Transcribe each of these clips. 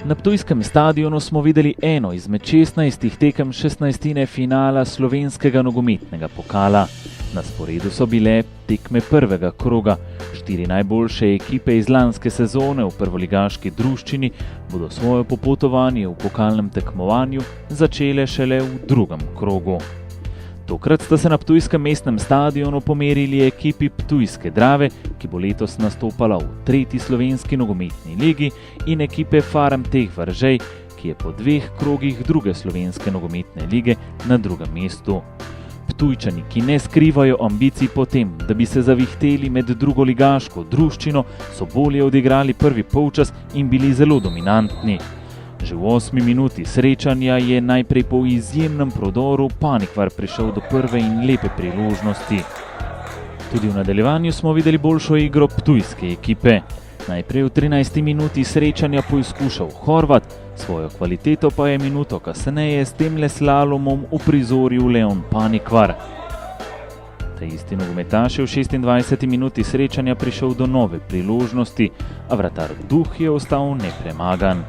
Na ptujskem stadionu smo videli eno izmed 16 tekem 16. finala slovenskega nogometnega pokala. Na sporedu so bile tekme prvega kroga. 4 najboljše ekipe iz lanske sezone v prvoligaški druščini bodo svoje popotovanje v pokalnem tekmovanju začele šele v drugem krogu. Tokrat sta se na ptujskem mestnem stadionu pomerili ekipi Ptujske Drave, ki bo letos nastopala v 3. slovenski nogometni ligi, in ekipe Farm-Teh Veržej, ki je po 2 krogih druge slovenske nogometne lige na drugem mestu. Ptujčani, ki ne skrivajo ambicij po tem, da bi se zavihteli med drugoligaško druščino, so bolje odigrali prvi polčas in bili zelo dominantni. Že v 8. minuti srečanja je najprej po izjemnem prodoru Panikvar prišel do prve in lepe priložnosti. Tudi v nadaljevanju smo videli boljšo igro ptujske ekipe. Najprej v 13. minuti srečanja poizkušal Horvat, svojo kvaliteto pa je minuto kasneje s temle slalomom uprizoril Leon Panikvar. Ta isti nogometaš je v 26. minuti srečanja prišel do nove priložnosti, a vratar Duh je ostal nepremagan.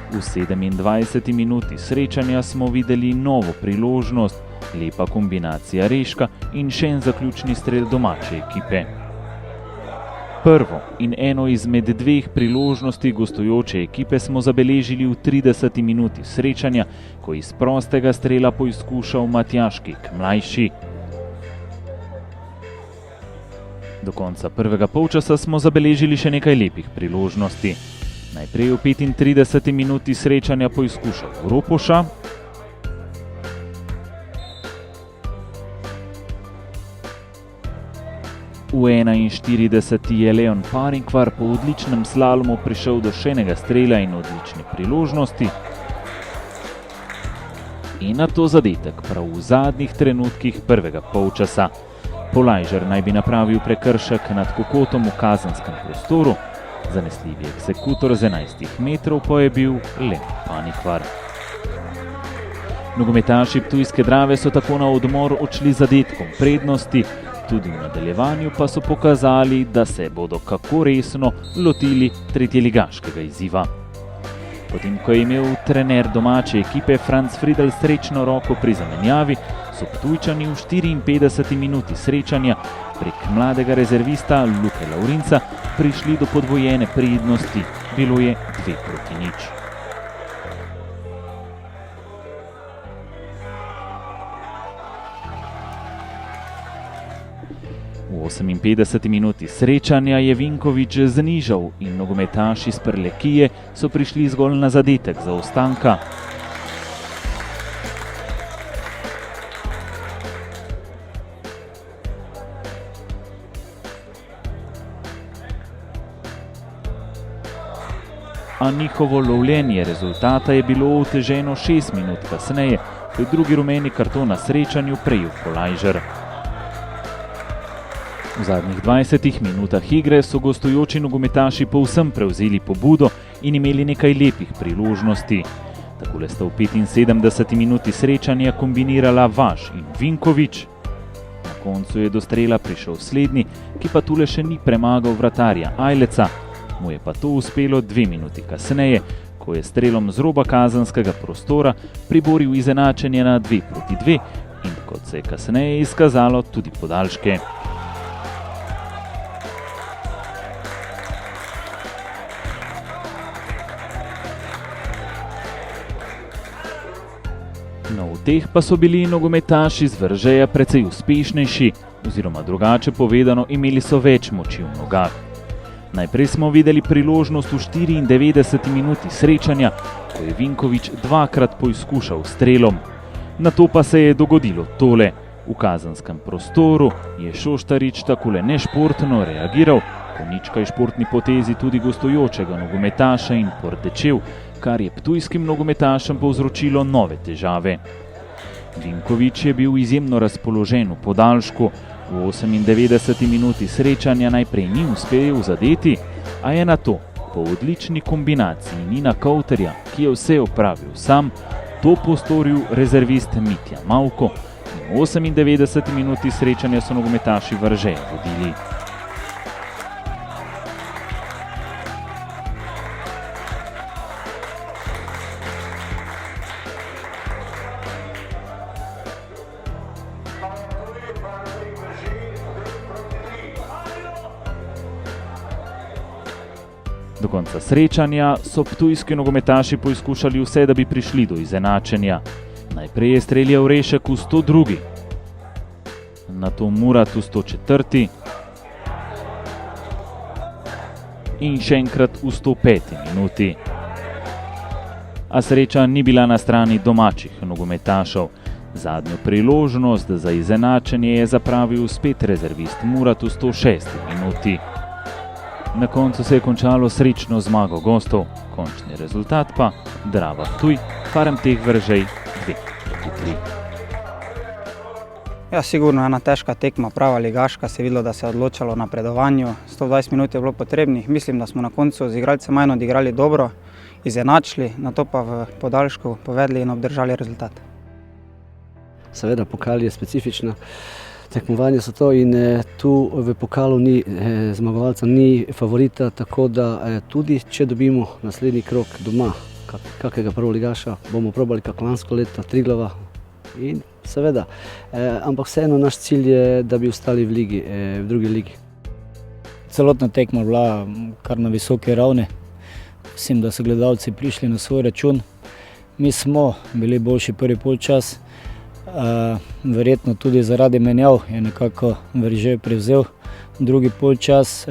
V 27. minuti srečanja smo videli novo priložnost, lepa kombinacija Reška in še en zaključni strel domače ekipe. Prvo in eno izmed 2 priložnosti gostujoče ekipe smo zabeležili v 30. minuti srečanja, ko iz prostega strela poizkušal Matjaž Kek mlajši. Do konca prvega polčasa smo zabeležili še nekaj lepih priložnosti. Najprej v 35. minuti srečanja poizkušal Ropoša, v 41. je Leon Panikvar po odličnem slalomu prišel do še enega strela in odlične priložnosti. In nato zadetek prav v zadnjih trenutkih prvega polčasa. Polajžer naj bi napravil prekršek nad Kokotom v kazenskem prostoru, zanesljivi eksekutor z 11 metrov pa je bil Leon Panikvar. Nogometaši Ptujske Drave so tako na odmor odšli z zadetkom prednosti, tudi v nadaljevanju pa so pokazali, da se bodo kako resno lotili tretjeligaškega izziva. Potem, ko je imel trener domače ekipe Franz Friedl srečno roko pri zamenjavi, so Ptujčani v 54. minuti srečanja prek mladega rezervista Luke Laurinca prišli do podvojene prednosti. Bilo je 2-0. V 58. minuti srečanja je Vinkovič znižal in nogometaši iz Prlekije so prišli zgolj na zadetek zaostanka. A njihovo lovljenje rezultata je bilo oteženo 6 minut kasneje, ko je drugi rumeni karton na srečanju prejel Polajžer. V zadnjih 20 minutah igre so gostujoči nogometaši povsem prevzeli pobudo in imeli nekaj lepih priložnosti. Takole sta v 75. minuti srečanja kombinirala Vaš in Vinkovič. Na koncu je do strela prišel slednji, ki pa tule še ni premagal vratarja Ajleca. Mu je pa to uspelo 2 minuti kasneje, ko je strelom z roba kazenskega prostora priboril izenačenje na 2-2 in, kot se je kasneje izkazalo, tudi podaljške. No, v teh pa so bili nogometaši z Veržeja precej uspešnejši, oziroma drugače povedano, imeli so več moči v nogah. Najprej smo videli priložnost v 94. minuti srečanja, ko je Vinkovič 2-krat poizkušal strelom. Nato pa se je dogodilo tole. V kazenskem prostoru je Šoštarič takole nešportno reagiral, po ničkaj športni potezi tudi gostujočega nogometaša in pordečev, kar je ptujskim nogometašem povzročilo nove težave. Vinkovič je bil izjemno razpoložen v podaljšku. V 98. minuti srečanja najprej ni uspel zadeti, a je nato, po odlični kombinaciji Nina Kauterja, ki je vse opravil sam, to postoril rezervist Mitja Mavko in v 98. minuti srečanja so nogometaši Veržeja vodili. Do konca srečanja so ptujski nogometaši poizkušali vse, da bi prišli do izenačenja. Najprej je streljal Rešek v 102. Nato Murat v 104. In še enkrat v 105. minuti. A sreča ni bila na strani domačih nogometašev. Zadnjo priložnost za izenačenje je zapravil spet rezervist Murat v 106. minuti. Na koncu se je končalo srečno zmago gostov, končni rezultat pa Drava Ptuj, Farm teh Veržej 2-3. Ja, sigurno ena težka tekma, prava ligaška, se je videlo, da se je odločalo o napredovanju. 120 minut je bilo potrebnih, mislim, da smo na koncu z igralcem manj odigrali dobro, izenačili, nato pa v podaljšku povedli in obdržali rezultat. Seveda, pokal je specifična. Tekmovanja so to in tu v pokalu ni zmagovalca, ni favorita, tako da tudi če dobimo naslednji krog doma, kakega prvoligaša, bomo probali kako lansko leto, Triglava in seveda. Ampak vseeno naš cilj je, da bi ostali v ligi, v drugi ligi. Celotna tekma bila kar na visoki ravni. Mislim, da so gledalci prišli na svoj račun. Mi smo bili boljši prvi polčas. Verjetno tudi zaradi menjav je nekako Veržej prevzel drugi polčas.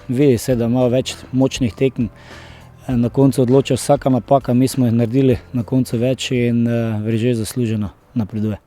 Vidi se, da ima več močnih tekem. Na koncu odloča vsaka napaka, mi smo jih naredili na koncu več in Veržej zasluženo napreduje.